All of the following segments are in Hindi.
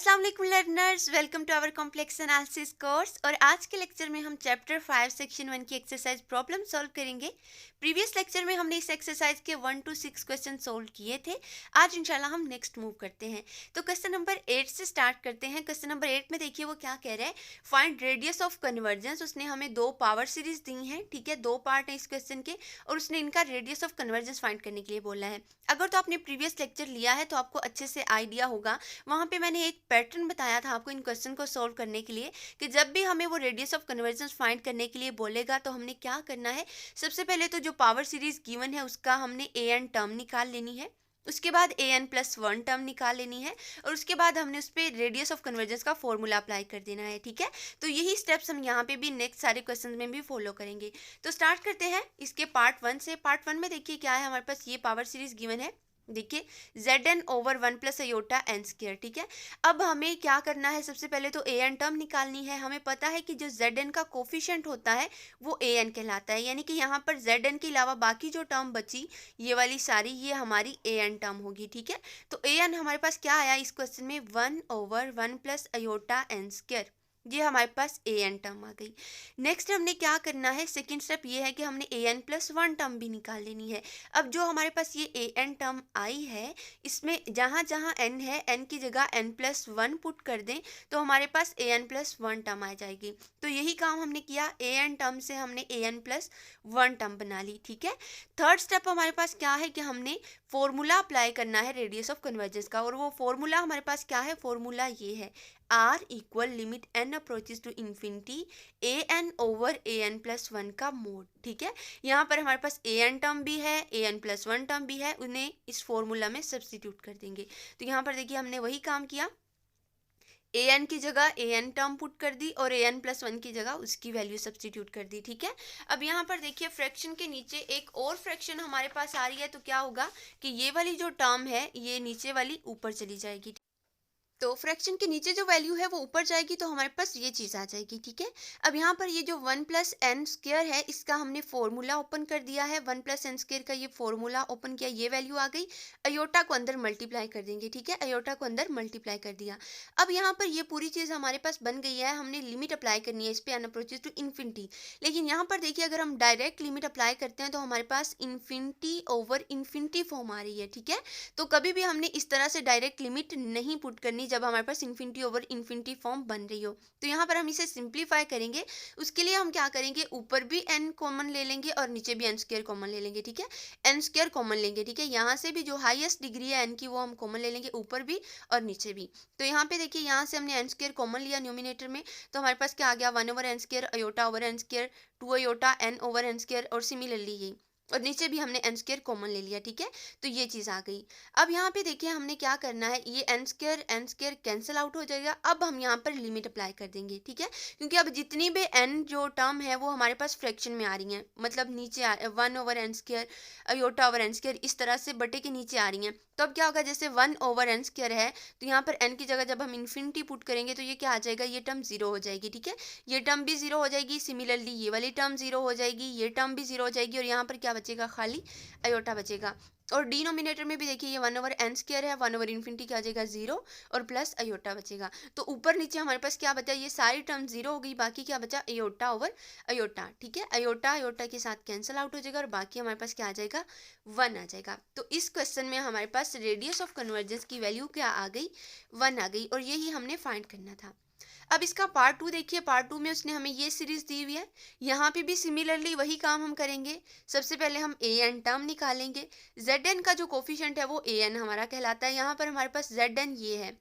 अस्सलाम वालेकुम learners, welcome to our complex analysis course. और आज के लेक्चर में हम चैप्टर 5 सेक्शन 1 की एक्सरसाइज प्रॉब्लम सॉल्व करेंगे। प्रीवियस लेक्चर में हमने इस एक्सरसाइज के 1 to 6 क्वेश्चन सॉल्व किए थे। आज इंशाल्लाह हम नेक्स्ट मूव करते हैं। तो क्वेश्चन नंबर 8 से स्टार्ट करते हैं। क्वेश्चन नंबर 8 में देखिए वो क्या कह रहा है, फाइंड रेडियस ऑफ कन्वर्जेंस। उसने हमें दो पावर सीरीज दी हैं, ठीक है, दो पार्ट है इस क्वेश्चन के, और उसने इनका रेडियस ऑफ कन्वर्जेंस फाइंड करने के लिए बोला है। अगर तो आपने प्रीवियस लेक्चर लिया है तो आपको अच्छे से आइडिया होगा, वहाँ पे मैंने एक पैटर्न बताया था आपको इन क्वेश्चन को सॉल्व करने के लिए, कि जब भी हमें वो रेडियस ऑफ कन्वर्जेंस फाइंड करने के लिए बोलेगा तो हमने क्या करना है। सबसे पहले तो जो पावर सीरीज गिवन है उसका हमने ए एन टर्म निकाल लेनी है, उसके बाद A N plus one term निकाल लेनी है, और उसके बाद हमने उस पर रेडियस ऑफ कन्वर्जेंस का फॉर्मूला अप्लाई कर देना है, ठीक है। तो यही स्टेप्स हम यहाँ पे भी नेक्स्ट सारे क्वेश्चन में भी फॉलो करेंगे। तो स्टार्ट करते हैं इसके पार्ट 1 से। पार्ट 1 में देखिए क्या है, हमारे पास ये पावर सीरीज गिवन है, देखिए Z N over 1 plus iota N square, ठीक है। अब हमें क्या करना है, सबसे पहले तो ए एन टर्म निकालनी है। हमें पता है कि जो जेड एन का कोफिशिएंट होता है वो ए एन कहलाता है, यानी कि यहाँ पर जेड एन के अलावा बाकी जो टर्म बची ये वाली सारी ये हमारी ए एन टर्म होगी, ठीक है। तो ए एन हमारे पास क्या आया इस क्वेश्चन में, 1 over 1 plus iota N square, ये हमारे पास ए एन टर्म आ गई। नेक्स्ट हमने क्या करना है, सेकेंड स्टेप ये है कि हमने A N plus one term भी निकाल लेनी है। अब जो हमारे पास ये ए एन टर्म आई है, इसमें जहाँ जहाँ एन है, एन की जगह एन प्लस वन पुट कर दें तो हमारे पास A N plus one term आ जाएगी। तो यही काम हमने किया, ए एन टर्म से हमने A N plus one term बना ली, ठीक है। थर्ड स्टेप हमारे पास क्या है कि हमने फॉर्मूला अप्लाई करना है रेडियस ऑफ कन्वर्जेंस का, और वो फॉर्मूला हमारे पास क्या है, फॉर्मूला ये है, R equal limit N approaches to infinity A N over A N plus one का मोड, ठीक है। यहाँ पर हमारे पास ए एन टर्म भी है, A N plus one term भी है, उन्हें इस फॉर्मूला में सब्स्टिट्यूट कर देंगे। तो यहाँ पर देखिए हमने वही काम किया, ए एन की जगह ए एन टर्म पुट कर दी और ए एन प्लस वन की जगह उसकी वैल्यू सब्स्टिट्यूट कर दी, ठीक है। अब यहाँ पर देखिए फ्रैक्शन के नीचे एक और फ्रैक्शन हमारे पास आ रही है, तो क्या होगा कि ये वाली जो टर्म है ये नीचे वाली ऊपर चली जाएगी। तो फ्रैक्शन के नीचे जो वैल्यू है वो ऊपर जाएगी, तो हमारे पास ये चीज़ आ जाएगी, ठीक है। अब यहाँ पर ये जो 1 प्लस एन स्क्वायर है इसका हमने फॉर्मूला ओपन कर दिया है, 1 प्लस एन स्क्वायर का ये फॉर्मूला ओपन किया, ये वैल्यू आ गई। अयोटा को अंदर मल्टीप्लाई कर देंगे, ठीक है, अयोटा को अंदर मल्टीप्लाई कर दिया। अब यहाँ पर ये पूरी चीज़ हमारे पास बन गई है, हमने लिमिट अप्लाई करनी है इस पर, एन अप्रोचेस टू इन्फिनिटी। लेकिन यहाँ पर देखिए अगर हम डायरेक्ट लिमिट अप्लाई करते हैं तो हमारे पास इन्फिनिटी ओवर इन्फिनिटी फॉर्म आ रही है, ठीक है। तो कभी भी हमने इस तरह से डायरेक्ट लिमिट नहीं पुट करनी जब हमारे पास इन्फिनिटी ओवर इन्फिनिटी फॉर्म बन रही हो। तो यहाँ पर हम इसे सिंप्लीफाई करेंगे, उसके लिए हम क्या करेंगे, ऊपर भी एन कॉमन ले लेंगे और नीचे भी एन स्क्वायर कॉमन ले लेंगे, ठीक है। एन स्क्वायर कॉमन लेंगे, ठीक है, यहाँ से भी जो हाईएस्ट डिग्री है एन की वो हम कॉमन ले लेंगे, ऊपर भी और नीचे भी। तो यहाँ पे देखिए यहाँ से हमने एन स्क्वायर कॉमन लिया न्यूमिनेटर में, तो हमारे पास क्या आ गया, 1 over n square iota over n square, 2 iota n over n square, और सिमिलरली यही, और नीचे भी हमने एन स्क्वायर कॉमन ले लिया, ठीक है। तो ये चीज़ आ गई। अब यहाँ पे देखिए हमने क्या करना है, ये एन स्क्वायर कैंसिल आउट हो जाएगा। अब हम यहाँ पर लिमिट अप्लाई कर देंगे, ठीक है, क्योंकि अब जितनी भी एन जो टर्म है वो हमारे पास फ्रैक्शन में आ रही हैं, मतलब नीचे 1 over n square iota over n square इस तरह से बटे के नीचे आ रही हैं। तो अब क्या होगा, जैसे 1 ओवर एन स्क्वायर है तो यहाँ पर एन की जगह जब हम इन्फिनिटी पुट करेंगे तो ये क्या आ जाएगा, ये टर्म जीरो हो जाएगी, ठीक है, ये टर्म भी जीरो हो जाएगी। सिमिलरली ये वाली टर्म जीरो हो जाएगी, ये टर्म भी जीरो हो जाएगी, और यहाँ पर क्या बचेगा, खाली अयोटा बचेगा। और डिनोमिनेटर में भी देखिए ये 1 ओवर एन स्क्वायर है, 1 ओवर इन्फिनिटी क्या आ जाएगा, जीरो, और प्लस अयोटा बचेगा। तो ऊपर नीचे हमारे पास क्या बचा, ये सारी टर्म जीरो हो गई, बाकी क्या बचा, अयोटा ओवर अयोटा, ठीक है। अयोटा अयोटा के साथ कैंसिल आउट हो जाएगा और बाकी हमारे पास क्या आ जाएगा, 1 आ जाएगा। तो इस क्वेश्चन में हमारे पास रेडियस ऑफ कन्वर्जेंस की वैल्यू क्या आ गई, 1 आ गई, और यही हमने फाइंड करना था। अब इसका पार्ट 2 देखिए, पार्ट 2 में उसने हमें ये सीरीज दी हुई है, यहाँ पे भी सिमिलरली वही काम हम करेंगे। सबसे पहले हम ए एन टर्म निकालेंगे, जेड एन का जो कोफिशिएंट है वो ए एन हमारा कहलाता है। यहाँ पर हमारे पास जेड एन ये है,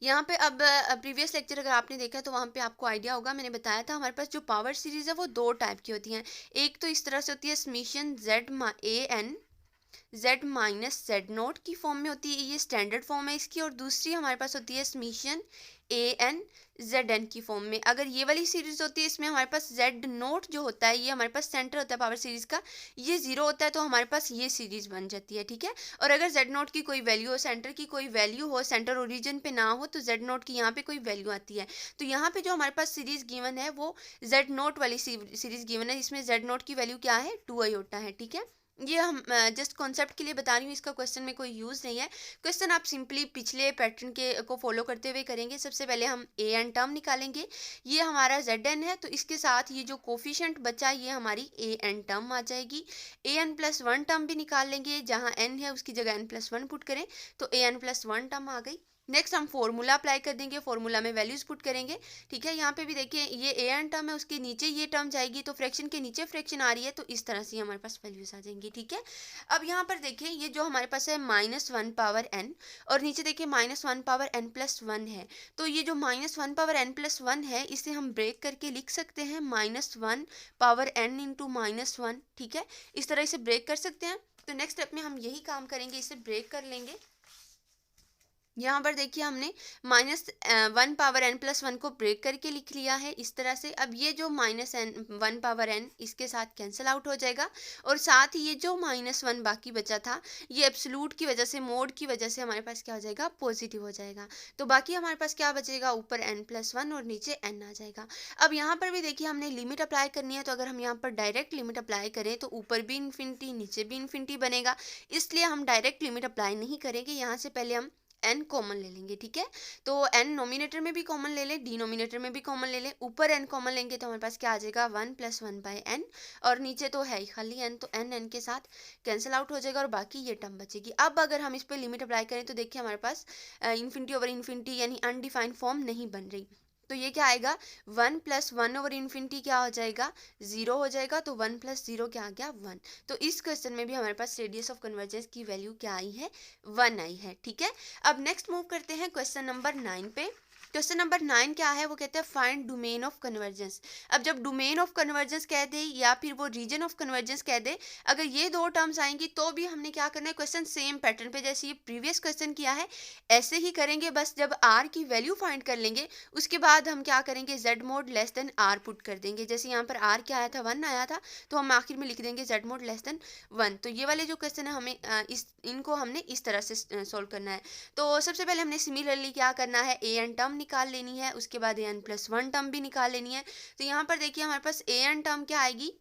यहाँ पे अब प्रीवियस लेक्चर अगर आपने देखा तो वहाँ पे आपको आइडिया होगा, मैंने बताया था हमारे पास जो पावर सीरीज है वो दो टाइप की होती हैं। एक तो इस तरह से होती है summation Z minus z naught की फॉर्म में होती है, ये स्टैंडर्ड फॉर्म है इसकी, और दूसरी हमारे पास होती है summation a n z n की फॉर्म में। अगर ये वाली सीरीज होती है इसमें हमारे पास जेड नोट जो होता है ये हमारे पास सेंटर होता है पावर सीरीज का, ये जीरो होता है, तो हमारे पास ये सीरीज बन जाती है, ठीक है। और अगर जेड नोट की कोई वैल्यू हो, सेंटर की कोई वैल्यू हो, सेंटर ओरिजिन पे ना हो, तो जेड नोट की यहाँ पे कोई वैल्यू आती है। तो यहाँ पे जो हमारे पास सीरीज गिवन है वो जेड नोट वाली सीरीज गिवन है, इसमें जेड नोट की वैल्यू क्या है, 2 अयोटा है, ठीक है। ये हम जस्ट कॉन्सेप्ट के लिए बता रही हूँ, इसका क्वेश्चन में कोई यूज़ नहीं है। क्वेश्चन आप सिंपली पिछले पैटर्न के को फॉलो करते हुए करेंगे। सबसे पहले हम ए एन टर्म निकालेंगे, ये हमारा जेड एन है, तो इसके साथ ये जो कोफिशिएंट बचा ये हमारी ए एन टर्म आ जाएगी। A N plus one term भी निकाल लेंगे, जहाँ एन है उसकी जगह एन प्लस वन पुट करें तो A N plus one term आ गई। नेक्स्ट हम फॉर्मूला अप्लाई कर देंगे, फॉर्मूला में वैल्यूज पुट करेंगे। ठीक है, यहाँ पे भी देखिए ये ए एन टर्म है, उसके नीचे ये टर्म जाएगी, तो फ्रैक्शन के नीचे फ्रैक्शन आ रही है, तो इस तरह से हमारे पास वैल्यूज आ जाएंगी। ठीक है, अब यहाँ पर देखिए ये जो हमारे पास है माइनस वन पावर एन, और नीचे देखिए minus one power n plus one है, तो ये जो minus one power n plus one है इसे हम ब्रेक करके लिख सकते हैं minus one power n into minus one. ठीक है, इस तरह इसे ब्रेक कर सकते हैं। तो नेक्स्ट स्टेप में हम यही काम करेंगे, इसे ब्रेक कर लेंगे। यहाँ पर देखिए हमने minus one power n plus one को ब्रेक करके लिख लिया है इस तरह से। अब ये जो minus n one power n इसके साथ कैंसिल आउट हो जाएगा, और साथ ही ये जो माइनस वन बाकी बचा था ये एब्सोल्यूट की वजह से, मोड की वजह से हमारे पास क्या हो जाएगा, पॉजिटिव हो जाएगा। तो बाकी हमारे पास क्या बचेगा, ऊपर एन प्लस वन और नीचे एन आ जाएगा। अब यहाँ पर भी देखिए हमने लिमिट अप्लाई करनी है, तो अगर हम यहाँ पर डायरेक्ट लिमिट अप्लाई करें तो ऊपर भी इन्फिनिटी नीचे भी इन्फिनिटी बनेगा, इसलिए हम डायरेक्ट लिमिट अप्लाई नहीं करेंगे। यहाँ से पहले हम एन कॉमन ले लेंगे। ठीक है, तो एन नोमिनेटर में भी कॉमन ले लें, डिनोमिनेटर में भी कॉमन ले लें। ऊपर एन कॉमन लेंगे तो हमारे पास क्या आ जाएगा, one plus one by n, और नीचे तो है ही खाली एन, तो एन एन के साथ कैंसिल आउट हो जाएगा और बाकी ये टर्म बचेगी। अब अगर हम इस पर लिमिट अप्लाई करें तो देखिए हमारे पास इन्फिनिटी ओवर इन्फिनिटी यानी अनडिफाइंड फॉर्म नहीं बन रही, तो ये क्या आएगा, one plus one over infinity क्या हो जाएगा, जीरो हो जाएगा, तो वन प्लस जीरो क्या आ गया, वन। तो इस क्वेश्चन में भी हमारे पास रेडियस ऑफ कन्वर्जेंस की वैल्यू क्या आई है, वन आई है। ठीक है, अब नेक्स्ट मूव करते हैं क्वेश्चन नंबर 9 पे। क्वेश्चन नंबर 9 क्या है, वो कहते हैं फाइंड डोमेन ऑफ कन्वर्जेंस। अब जब डोमेन ऑफ कन्वर्जेंस कह दे या फिर वो रीजन ऑफ कन्वर्जेंस कह दे, अगर ये दो टर्म्स आएंगी तो भी हमने क्या करना है, क्वेश्चन सेम पैटर्न पे जैसे ये प्रीवियस क्वेश्चन किया है ऐसे ही करेंगे। बस जब आर की वैल्यू फाइंड कर लेंगे उसके बाद हम क्या करेंगे, z mod less than r put कर देंगे। जैसे यहाँ पर आर क्या आया था, वन आया था, तो हम आखिर में लिख देंगे Z mod less then one. तो ये वाले जो क्वेश्चन है हमें इनको हमने इस तरह से सोल्व करना है। तो सबसे पहले हमने सिमिलरली क्या करना है, ए एन टर्म निकाल लेनी है, उसके बाद A N plus one term भी निकाल लेनी है। तो यहाँ पर देखिए हमारे पास ए एन टर्म क्या आएगी,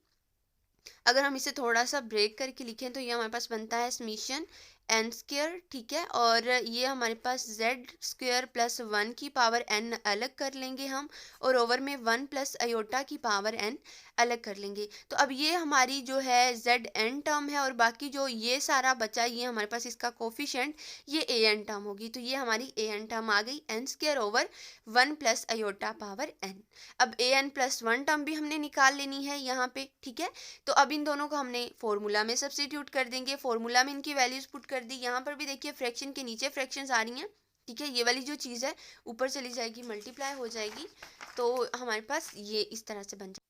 अगर हम इसे थोड़ा सा ब्रेक करके लिखें तो ये हमारे पास बनता है समीशन एन स्क्वेयर। ठीक है, और ये हमारे पास जेड स्क्वेयर प्लस वन की पावर एन अलग कर लेंगे हम, और ओवर में वन प्लस अयोटा की पावर एन अलग कर लेंगे। तो अब ये हमारी जो है जेड एन टर्म है, और बाकी जो ये सारा बचा ये हमारे पास इसका कोफिशिएंट ये ए एन टर्म होगी। तो ये हमारी ए एन टर्म आ गई, n square over one plus iota power n. अब a N plus one term भी हमने निकाल लेनी है यहाँ पे। ठीक है, तो अब इन दोनों को हमने फॉर्मूला में सब्स्टिट्यूट कर देंगे, फॉर्मूला में इनकी वैल्यूज पुट कर दी। यहाँ पर भी देखिए फ्रैक्शन के नीचे फ्रैक्शंस आ रही हैं। ठीक है, ये वाली जो चीज़ है ऊपर चली जाएगी, मल्टीप्लाई हो जाएगी, तो हमारे पास ये इस तरह से बन जाएगी।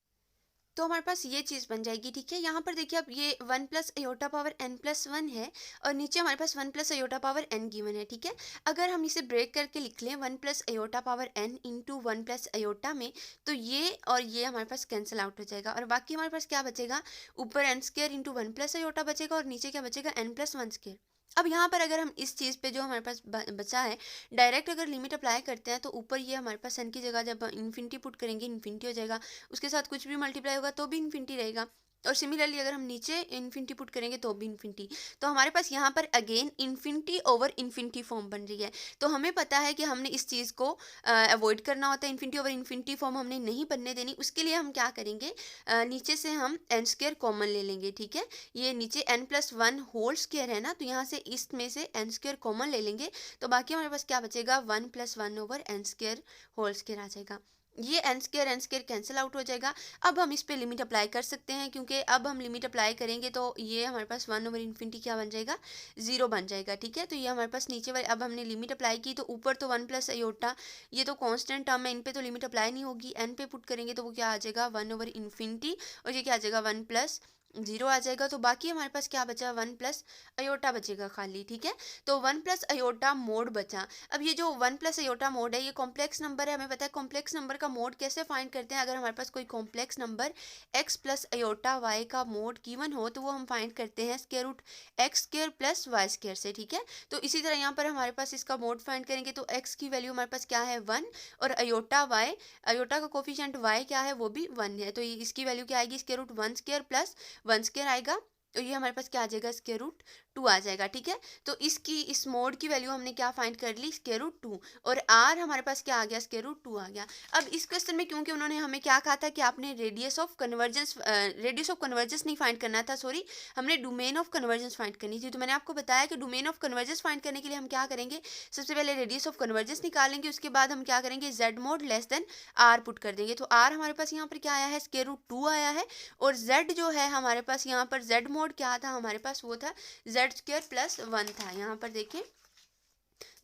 तो हमारे पास ये चीज़ बन जाएगी। ठीक है, यहाँ पर देखिए अब ये one plus iota power n plus one है, और नीचे हमारे पास one plus iota power n given है। ठीक है, अगर हम इसे ब्रेक करके लिख लें one plus iota power n into one plus iota में, तो ये और ये हमारे पास कैंसिल आउट हो जाएगा, और बाकी हमारे पास क्या बचेगा, ऊपर n square into one plus iota बचेगा, और नीचे क्या बचेगा, एन प्लस वन स्क्वेयर। अब यहाँ पर अगर हम इस चीज़ पे जो हमारे पास बचा है डायरेक्ट अगर लिमिट अप्लाई करते हैं, तो ऊपर ये हमारे पास एन की जगह जब इन्फिनिटी पुट करेंगे इन्फिनिटी हो जाएगा, उसके साथ कुछ भी मल्टीप्लाई होगा तो भी इन्फिनिटी रहेगा, और सिमिलरली अगर हम नीचे इन्फिनिटी पुट करेंगे तो भी इन्फिनिटी। तो हमारे पास यहाँ पर again infinity over infinity form बन रही है। तो हमें पता है कि हमने इस चीज़ को अवॉइड करना होता है, इन्फिनिटी ओवर इन्फिनिटी फॉर्म हमने नहीं बनने देनी। उसके लिए हम क्या करेंगे, नीचे से हम एन स्क्वेयर कॉमन ले लेंगे। ठीक है, ये नीचे n plus one whole square है ना, तो यहाँ से इसमें से एन स्क्वेयर कॉमन ले लेंगे, तो बाकी हमारे पास क्या बचेगा, one plus one over n square whole square आ जाएगा। ये एन स्क्वेयर कैंसिल आउट हो जाएगा। अब हम इस पे लिमिट अप्लाई कर सकते हैं, क्योंकि अब हम लिमिट अप्लाई करेंगे तो ये हमारे पास वन ओवर इन्फिनिटी क्या बन जाएगा, जीरो बन जाएगा। ठीक है, तो ये हमारे पास नीचे वाले, अब हमने लिमिट अप्लाई की तो ऊपर तो वन प्लस अयोटा ये तो कांस्टेंट टर्म है, इन पे तो लिमिट अप्लाई नहीं होगी, एन पे पुट करेंगे तो वो क्या आ जाएगा, वन ओवर इन्फिनिटी, और ये क्या आ जाएगा, वन प्लस जीरो आ जाएगा। तो बाकी हमारे पास क्या बचा, वन प्लस अयोटा बचेगा खाली। ठीक है, तो वन प्लस अयोटा मोड बचा। अब ये जो वन प्लस अयोटा मोड है ये कॉम्प्लेक्स नंबर है, हमें पता है कॉम्प्लेक्स नंबर का मोड कैसे फाइंड करते हैं। अगर हमारे पास कोई complex number x plus iota y का मोड गिवन हो तो वो हम फाइंड करते हैं square root x square plus y square से। ठीक है, तो इसी तरह यहाँ पर हमारे पास इसका मोड फाइंड करेंगे तो एक्स की वैल्यू हमारे पास क्या है, वन, और अयोटा वाई, अयोटा का कोफिशिएंट वाई क्या है, वो भी वन है, तो इसकी वैल्यू क्या आएगी, square root one square plus one square आएगा, तो ये हमारे पास क्या आ जाएगा, स्क्वायर रूट 2 आ जाएगा। ठीक है, तो इसकी इस मोड की वैल्यू हमने क्या फाइंड कर ली, स्क्वायर रूट 2, और आर हमारे पास क्या आ गया, स्क्वायर रूट 2 आ गया। अब इस क्वेश्चन में क्योंकि उन्होंने हमें क्या कहा था कि आपने रेडियस ऑफ कन्वर्जेंस नहीं फाइंड करना था, सॉरी, हमने डोमेन ऑफ कन्वर्जेंस फाइंड करनी थी। तो मैंने आपको बताया कि डोमेन ऑफ कन्वर्जेंस फाइंड करने के लिए हम क्या करेंगे, सबसे पहले रेडियस ऑफ कन्वर्जेंस निकालेंगे, उसके बाद हम क्या करेंगे, z mod less than r put कर देंगे। तो आर हमारे पास यहाँ पर क्या आया है, स्क्वायर रूट 2 आया है, और जेड जो है हमारे पास यहाँ पर जेड मोड क्या था हमारे पास, वो था जेड स्क्वायर प्लस 1 था। यहाँ पर देखें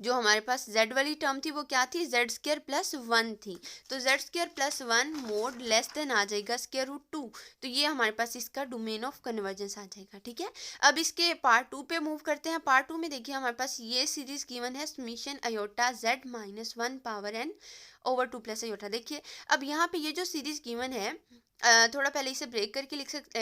जो हमारे पास z वाली टर्म थी वो क्या थी, जेड स्क्वायर प्लस 1 थी। तो z square plus 1 mod less than आ जाएगा स्क्वायर रूट 2। तो ये हमारे पास इसका डोमेन ऑफ कन्वर्जेंस आ जाएगा। ठीक है, अब इसके पार्ट 2 पे मूव करते हैं। पार्ट 2 में देखिए हमारे पास ये सीरीज गिवन है, summation iota z minus 1 power n over 2 plus iota. देखिए अब यहाँ पे ये जो सीरीज गिवन है, थोड़ा पहले इसे ब्रेक करके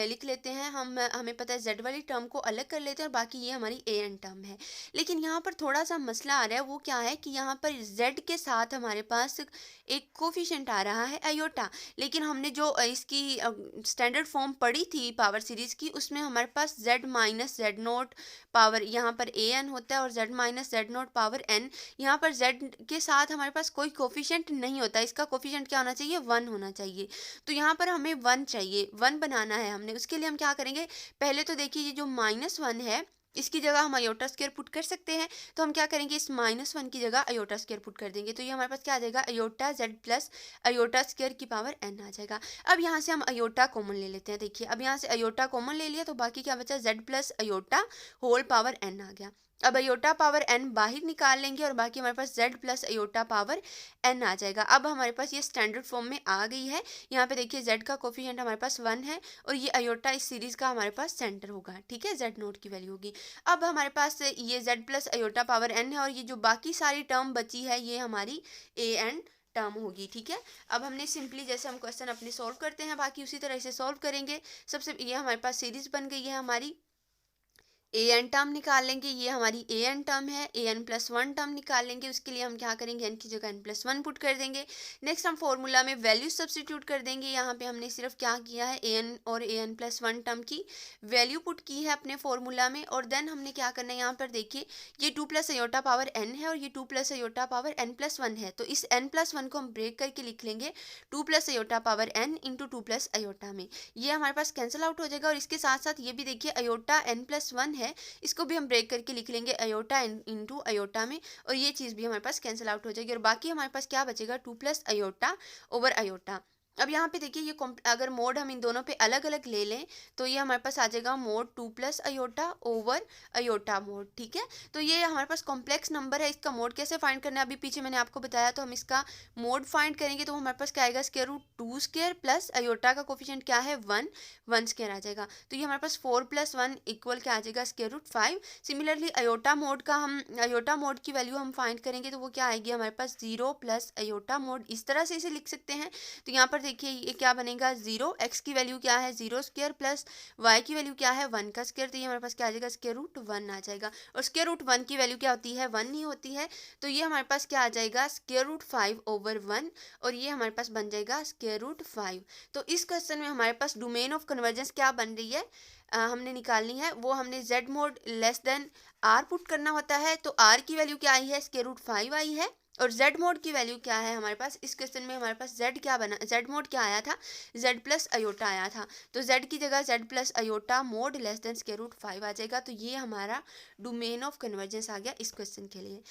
लिख लेते हैं हम। हमें पता है जेड वाली टर्म को अलग कर लेते हैं और बाकी ये हमारी ए एन टर्म है। लेकिन यहाँ पर थोड़ा सा मसला आ रहा है, वो क्या है कि यहाँ पर जेड के साथ हमारे पास एक कोफिशिएंट आ रहा है अयोटा, लेकिन हमने जो इसकी स्टैंडर्ड फॉर्म पढ़ी थी पावर सीरीज की, उसमें हमारे पास z minus z naught power यहाँ पर ए एन होता है और z minus z naught power n. यहाँ पर जेड के साथ हमारे पास कोई कोफिशिएंट नहीं होता, इसका कोफिशिएंट क्या होना चाहिए, 1 होना चाहिए। तो यहाँ पर हमें 1 चाहिए, 1 बनाना है हमने। उसके लिए हम क्या करेंगे, पहले तो देखिए ये जो -1 है इसकी जगह हम अयोटा स्क्वायर पुट कर सकते हैं। तो हम क्या करेंगे, इस -1 की जगह अयोटा स्क्वायर पुट कर देंगे। तो ये हमारे पास क्या आ जाएगा, iota z plus iota square की पावर n आ जाएगा। अब यहाँ से हम अयोटा कॉमन ले लेते हैं। देखिए अब यहाँ से अयोटा कॉमन ले लिया तो बाकी क्या बचा, z plus iota whole power n आ गया। अब अयोटा पावर n बाहर निकाल लेंगे और बाकी हमारे पास z plus iota power n आ जाएगा। अब हमारे पास ये स्टैंडर्ड फॉर्म में आ गई है। यहाँ पे देखिए z का कोफिशिएंट हमारे पास 1 है और ये अयोटा इस सीरीज का हमारे पास सेंटर होगा। ठीक है, z नोट की वैल्यू होगी। अब हमारे पास ये z plus iota power n है और ये जो बाकी सारी टर्म बची है ये हमारी ए एन टर्म होगी। ठीक है, अब हमने सिंपली जैसे हम क्वेश्चन अपने सॉल्व करते हैं बाकी उसी तरह से सॉल्व करेंगे। सबसे ये हमारे पास सीरीज बन गई है हमारी, ए एन टर्म निकाल लेंगे, ये हमारी ए एन टर्म है, ए एन प्लस 1 टर्म निकाल लेंगे। उसके लिए हम क्या करेंगे, एन की जगह एन प्लस 1 पुट कर देंगे। नेक्स्ट हम फॉर्मूला में वैल्यू सब्सटीट्यूट कर देंगे। यहाँ पे हमने सिर्फ क्या किया है, ए एन और ए एन प्लस 1 टर्म की वैल्यू पुट की है अपने फॉर्मूला में। और देन हमने क्या करना है, यहाँ पर देखिए ये 2 प्लस अयोटा पावर एन है और ये 2 plus iota power n plus 1 है। तो इस एन प्लस 1 को हम ब्रेक करके लिख लेंगे 2 plus iota power n into 2 plus iota में। ये हमारे पास कैंसिल आउट हो जाएगा। और इसके साथ साथ ये भी देखिए अयोटा एन प्लस 1 है, इसको भी हम ब्रेक करके लिख लेंगे अयोटा इंटू अयोटा में, और ये चीज़ भी हमारे पास कैंसिल आउट हो जाएगी। और बाकी हमारे पास क्या बचेगा, 2 प्लस अयोटा ओवर अयोटा। अब यहाँ पे देखिए ये अगर मोड हम इन दोनों पे अलग अलग ले लें तो ये हमारे पास आ जाएगा mod 2 plus iota over iota mod. ठीक है, तो ये हमारे पास कॉम्प्लेक्स नंबर है, इसका मोड कैसे फाइंड करना है अभी पीछे मैंने आपको बताया। तो हम इसका मोड फाइंड करेंगे तो हमारे पास क्या आएगा, square root 2 square plus iota का कोफिशिएंट क्या है, 1, 1 स्क्वायर आ जाएगा। तो ये हमारे पास 4 प्लस 1 इक्वल क्या आ जाएगा, square root 5। Similarly iota mod की वैल्यू हम फाइंड करेंगे तो वो क्या आएगी हमारे पास, 0 प्लस अयोटा मोड। इस तरह से इसे लिख सकते हैं। तो यहाँ पर देखिए ये क्या बनेगा, 0, एक्स की वैल्यू क्या है 0 स्क्वायर प्लस वाई की वैल्यू क्या है 1 का स्क्वायर। तो ये हमारे पास क्या आ जाएगा, स्क्वायर रूट 1 आ जाएगा। और स्क्वायर रूट 1 की वैल्यू क्या होती है, 1 ही होती है। तो ये हमारे पास क्या आ जाएगा, स्क्वायर रूट 5 ओवर 1, और ये हमारे पास बन जाएगा स्क्वायर रूट 5। तो इस क्वेश्चन में हमारे पास डोमेन ऑफ कन्वर्जेंस क्या बन रही है, हमने निकालनी है, वो हमने z mode less then r put करना होता है। तो r की वैल्यू क्या आई है, स्क्वायर रूट 5 आई है। और z मोड की वैल्यू क्या है हमारे पास, इस क्वेश्चन में हमारे पास z क्या बना, z मोड क्या आया था, z प्लस अयोटा आया था। तो z की जगह z plus iota mod less than square root 5 आ जाएगा। तो ये हमारा डोमेन ऑफ कन्वर्जेंस आ गया इस क्वेश्चन के लिए।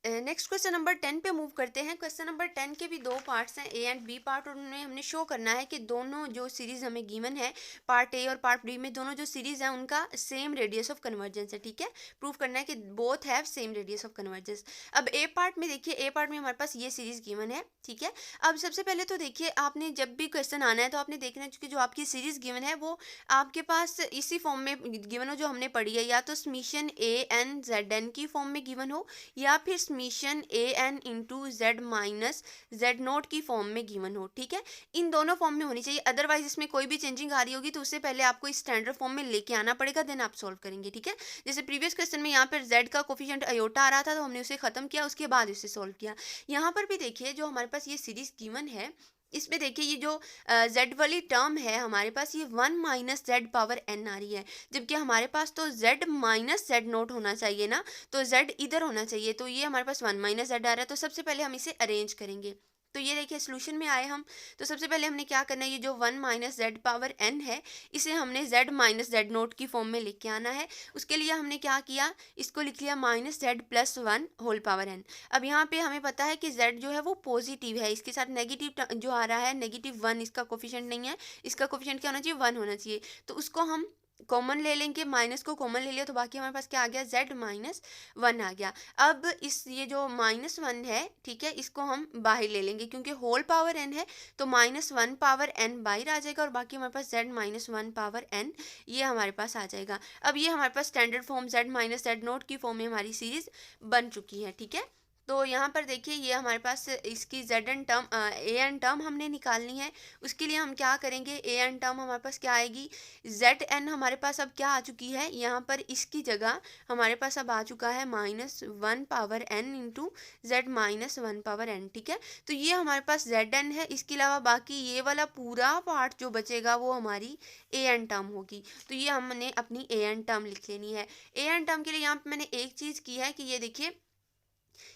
नेक्स्ट क्वेश्चन नंबर 10 पे मूव करते हैं। क्वेश्चन नंबर 10 के भी दो पार्ट्स हैं, ए एंड बी पार्ट, और उनमें हमने शो करना है कि दोनों जो सीरीज हमें गिवन है पार्ट ए और पार्ट बी में, दोनों जो सीरीज है उनका सेम रेडियस ऑफ कन्वर्जेंस है। ठीक है, प्रूव करना है कि both have same radius of convergence. अब ए पार्ट में देखिए, ए पार्ट में हमारे पास ये सीरीज गिवन है। ठीक है, अब सबसे पहले तो देखिए आपने जब भी क्वेश्चन आना है तो आपने देखना है कि जो आपकी सीरीज गिवन है वो आपके पास इसी फॉर्म में गिवन हो जो हमने पढ़ी है, या तो summation a n z n की फॉर्म में गिवन हो, या फिर summation a n into z minus z naught की फॉर्म में गिवन हो। ठीक है, इन दोनों फॉर्म में होनी चाहिए, अदरवाइज इसमें कोई भी चेंजिंग आ रही होगी तो उससे पहले आपको इस स्टैंडर्ड फॉर्म में लेके आना पड़ेगा, देन आप सॉल्व करेंगे। ठीक है, जैसे प्रीवियस क्वेश्चन में यहाँ पर जेड का कोफिशिएंट अयोटा आ रहा था तो हमने उसे खत्म किया, उसके बाद उसे सॉल्व किया। यहाँ पर भी देखिए जो हमारे पास ये सीरीज गिवन है इसमें देखिए ये जो z वाली टर्म है हमारे पास, ये 1 माइनस जेड पावर n आ रही है, जबकि हमारे पास तो z माइनस जेड नोट होना चाहिए ना, तो z इधर होना चाहिए, तो ये हमारे पास 1 माइनस जेड आ रहा है। तो सबसे पहले हम इसे अरेंज करेंगे। तो ये देखिए सोल्यूशन में आए हम। तो सबसे पहले हमने क्या करना है, ये जो 1 माइनस जेड पावर n है, इसे हमने z माइनस जेड नोट की फॉर्म में लिख के आना है। उसके लिए हमने क्या किया, इसको लिख लिया minus z plus 1 whole power n। अब यहाँ पे हमें पता है कि z जो है वो पॉजिटिव है, इसके साथ नेगेटिव जो आ रहा है -1, इसका कोफिशिएंट नहीं है, इसका कोफिशिएंट क्या होना चाहिए, 1 होना चाहिए। तो उसको हम कॉमन ले लेंगे, माइनस को कॉमन ले लिया, तो बाकी हमारे पास क्या आ गया, z माइनस 1 आ गया। अब इस ये जो -1 है, ठीक है, इसको हम बाहर ले लेंगे क्योंकि होल पावर n है, तो -1 पावर n बाहर आ जाएगा और बाकी हमारे पास z माइनस 1 पावर n ये हमारे पास आ जाएगा। अब ये हमारे पास standard form z minus z naught की फॉर्म में हमारी सीरीज बन चुकी है, ठीक है। तो यहाँ पर देखिए ये हमारे पास इसकी zn टर्म an टर्म हमने निकालनी है। उसके लिए हम क्या करेंगे, an टर्म हमारे पास क्या आएगी, zn हमारे पास अब क्या आ चुकी है, यहाँ पर इसकी जगह हमारे पास अब आ चुका है -1 power n into z minus 1 power n, ठीक है। तो ये हमारे पास zn है, इसके अलावा बाकी ये वाला पूरा पार्ट जो बचेगा वो हमारी an टर्म होगी। तो ये हमने अपनी an टर्म लिख लेनी है। an टर्म के लिए यहाँ पे मैंने एक चीज़ की है कि ये देखिए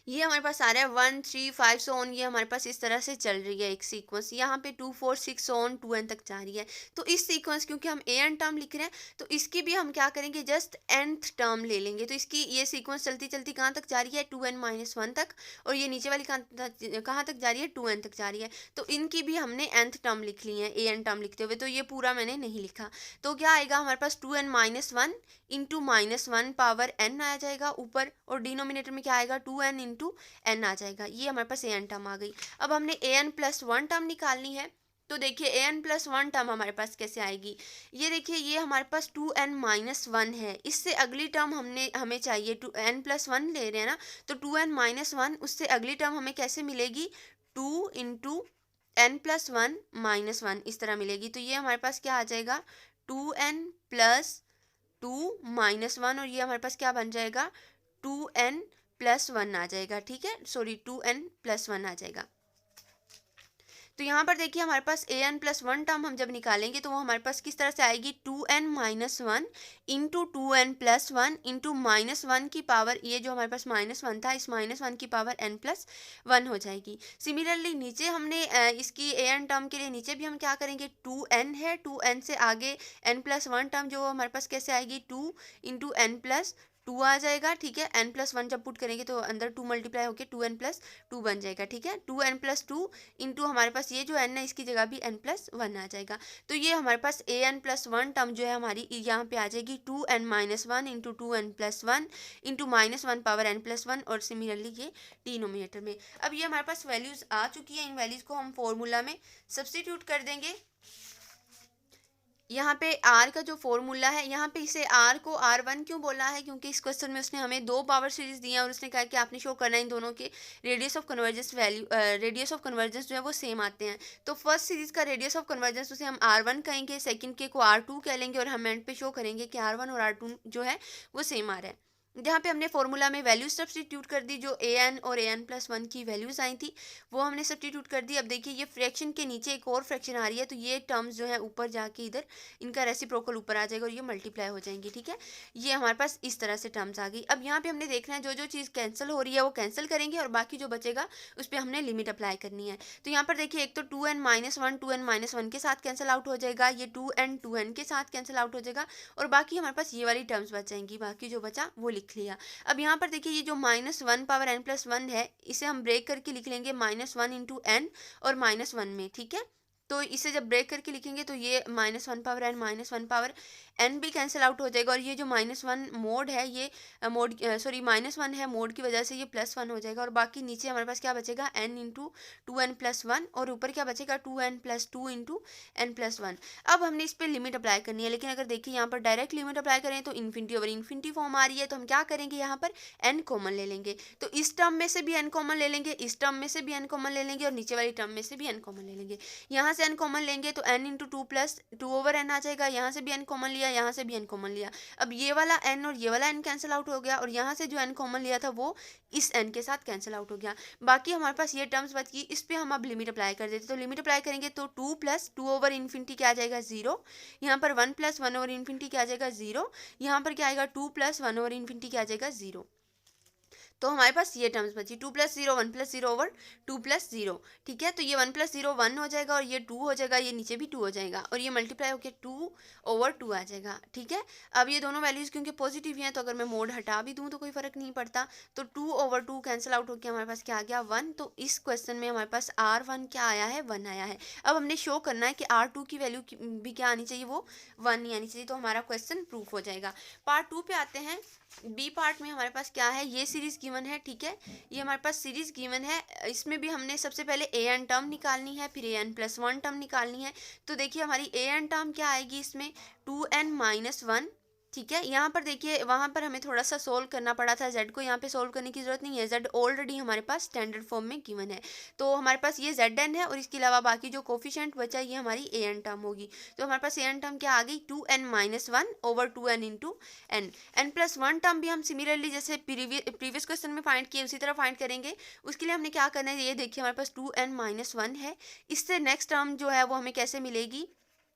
ये हमारे पास आ रहा है 1 3 5 सो ऑन, ये हमारे पास इस तरह से चल रही है एक सीक्वेंस, यहाँ पे 2 4 6 ऑन 2n तक जा रही है। तो इस सीक्वेंस क्योंकि हम an टर्म लिख रहे हैं, तो इसकी भी हम क्या करेंगे, जस्ट nth टर्म ले लेंगे। तो इसकी ये सीक्वेंस चलती चलती कहाँ तक जा रही है, 2n माइनस 1 तक, और ये नीचे वाली कहाँ तक जा रही है, 2n तक जा रही है। तो इनकी भी हमने nth टर्म लिख ली है an टर्म लिखते हुए, तो ये पूरा मैंने नहीं लिखा। तो क्या आएगा हमारे पास 2n minus 1 into -1 power n आ जाएगा ऊपर, और डिनोमिनेटर में क्या आएगा, 2n इंटू n आ जाएगा। ये हमारे पास an टर्म आ गई। अब हमने an प्लस 1 टर्म निकालनी है। तो देखिए an प्लस 1 टर्म हमारे पास कैसे आएगी, ये देखिए ये हमारे पास 2n माइनस 1 है, इससे अगली टर्म हमें चाहिए, 2n प्लस 1 ले रहे हैं ना, तो 2n माइनस 1, उससे अगली टर्म हमें कैसे मिलेगी, 2 इंटू n प्लस 1 माइनस 1, इस तरह मिलेगी। तो ये हमारे पास क्या आ जाएगा, 2n प्लस 2 माइनस 1, और ये हमारे पास क्या बन जाएगा, 2n प्लस 1 आ जाएगा, ठीक है, सॉरी 2n प्लस 1 आ जाएगा। तो यहाँ पर देखिए हमारे पास an प्लस 1 टर्म हम जब निकालेंगे तो वो हमारे पास किस तरह से आएगी, 2n minus 1 into 2n plus 1 into -1 की पावर, ये जो हमारे पास -1 था, इस -1 की पावर n प्लस 1 हो जाएगी। सिमिलरली नीचे हमने इसकी an टर्म के लिए नीचे भी हम क्या करेंगे, 2n है, 2n से आगे n प्लस 1 टर्म जो हमारे पास कैसे आएगी, 2 इंटू n प्लस 2 आ जाएगा, ठीक है। n प्लस 1 जब पुट करेंगे तो अंदर 2 मल्टीप्लाई होकर 2n प्लस 2 बन जाएगा, ठीक है। 2n प्लस 2 इंटू हमारे पास ये जो n है इसकी जगह भी n प्लस 1 आ जाएगा। तो ये हमारे पास an प्लस 1 टर्म जो है हमारी यहाँ पे आ जाएगी 2n minus 1 into 2n plus 1 into -1 power n plus 1, और सिमिलरली ये डिनोमिनेटर में। अब ये हमारे पास वैल्यूज आ चुकी है, इन वैल्यूज को हम फॉर्मूला में सब्सटीट्यूट कर देंगे। यहाँ पे r का जो फॉर्मूला है, यहाँ पे इसे r को r1 क्यों बोला है, क्योंकि इस क्वेश्चन में उसने हमें दो पावर सीरीज दी है और उसने कहा कि आपने शो करना है इन दोनों के radius of convergence value, radius of convergence जो है वो सेम आते हैं। तो फर्स्ट सीरीज का रेडियस ऑफ कन्वर्जेंस उसे हम r1 कहेंगे, सेकंड के को r2 कह लेंगे, और हम एंड पे शो करेंगे कि r1 और r2 जो है वो सेम आ रहा है। जहाँ पे हमने फॉर्मूला में वैल्यूज सब्सटीट्यूट कर दी, जो an और an प्लस 1 की वैल्यूज आई थी वो हमने सब्सटीट्यूट कर दी। अब देखिए ये फ्रैक्शन के नीचे एक और फ्रैक्शन आ रही है, तो ये टर्म्स जो है ऊपर जाके इधर इनका रेसिप्रोकल ऊपर आ जाएगा और ये मल्टीप्लाई हो जाएंगी, ठीक है। ये हमारे पास इस तरह से टर्म्स आ गई। अब यहाँ पे हमने देखना है जो जो चीज़ कैंसिल हो रही है वो कैंसिल करेंगे, और बाकी जो बचेगा उस पर हमने लिमिट अप्लाई करनी है। तो यहाँ पर देखिए एक तो 2n माइनस 1 2n माइनस 1 के साथ कैंसिल आउट हो जाएगा, ये 2n के साथ कैंसिल आउट हो जाएगा, और बाकी हमारे पास ये वाली टर्म्स बच जाएंगी, बाकी जो बचा वो लिख लिया। अब यहाँ पर देखिए ये जो -1 पावर n प्लस 1 है, इसे हम ब्रेक करके लिख लेंगे -1 इंटू n और -1 में, ठीक है। तो इसे जब ब्रेक करके लिखेंगे तो ये -1 पावर n -1 पावर n भी कैंसिल आउट हो जाएगा, और ये जो -1 मोड है ये मोड सॉरी -1 है, मोड की वजह से ये +1 हो जाएगा, और बाकी नीचे हमारे पास क्या बचेगा, n इंटू 2n प्लस 1, और ऊपर क्या बचेगा 2n plus 2 into n plus 1। अब हमने इस पर लिमिट अप्लाई करनी है, लेकिन अगर देखिए यहाँ पर डायरेक्ट लिमिट अप्लाई करें तो इन्फिनिटी ओवर इन्फिनिटी फॉर्म आ रही है, तो हम क्या करेंगे, यहाँ पर n कॉमन ले लेंगे। तो इस टर्म में से भी n कॉमन ले लेंगे, इस टर्म में से भी n कॉमन ले लेंगे, और नीचे वाली टर्म में से भी n कॉमन ले लेंगे। यहाँ से n कॉमन लेंगे तो n into two plus two over n आ जाएगा, यहाँ से भी n कॉमन लिया, यहाँ से भी n कॉमन लिया, अब ये वाला n और ये वाला n कैंसिल आउट हो गया और यहाँ से जो n कॉमन लिया था वो इस n के साथ कैंसिल आउट हो गया। बाकी हमारे पास ये टर्म्स बच गई, इस पे हम अब लिमिट अप्लाई कर देते, तो लिमिट अप्लाई करेंगे तो two plus two over infinity क्या आ जाएगा 0, यहाँ पर one plus one over infinity क्या आ जाएगा 0, यहाँ पर क्या आएगा two plus one over infinity क्या आ जाएगा 0। तो हमारे पास ये टर्म्स बची, two plus zero one plus zero over two plus zero, ठीक है। तो ये वन प्लस जीरो वन हो जाएगा और ये टू हो जाएगा, ये नीचे भी टू हो जाएगा और ये मल्टीप्लाई होकर टू ओवर टू आ जाएगा, ठीक है। अब ये दोनों वैल्यूज क्योंकि पॉजिटिव हैं तो अगर मैं मोड हटा भी दूँ तो कोई फर्क नहीं पड़ता, तो two over two cancel out होकर हमारे पास क्या आ गया 1। तो इस क्वेश्चन में हमारे पास R1 क्या आया है 1 आया है। अब हमने शो करना है कि R2 की वैल्यू भी क्या आनी चाहिए, वो 1 नहीं आनी चाहिए, तो हमारा क्वेश्चन प्रूफ हो जाएगा। पार्ट 2 पे आते हैं। बी पार्ट में हमारे पास क्या है, ये सीरीज गिवन है, ठीक है, ये हमारे पास सीरीज गिवन है। इसमें भी हमने सबसे पहले ए एन टर्म निकालनी है, फिर A N plus one term निकालनी है। तो देखिए हमारी ए एन टर्म क्या आएगी इसमें 2n माइनस वन, ठीक है। यहाँ पर देखिए वहाँ पर हमें थोड़ा सा सोल्व करना पड़ा था z को, यहाँ पे सोल्व करने की जरूरत नहीं है, z ऑलरेडी हमारे पास स्टैंडर्ड फॉर्म में गिवन है। तो हमारे पास ये zn है और इसके अलावा बाकी जो कोफिशिएंट बचा ये हमारी ए एन टर्म होगी। तो हमारे पास ए एन टर्म क्या आ गई 2n minus one over 2n into n. N plus one term भी हम सिमिलरली जैसे प्रीवियस क्वेश्चन में फाइंड किए उसी तरह फाइंड करेंगे। उसके लिए हमने क्या करना है, ये देखिए हमारे पास 2n माइनस वन है, इससे नेक्स्ट टर्म जो है वो हमें कैसे मिलेगी,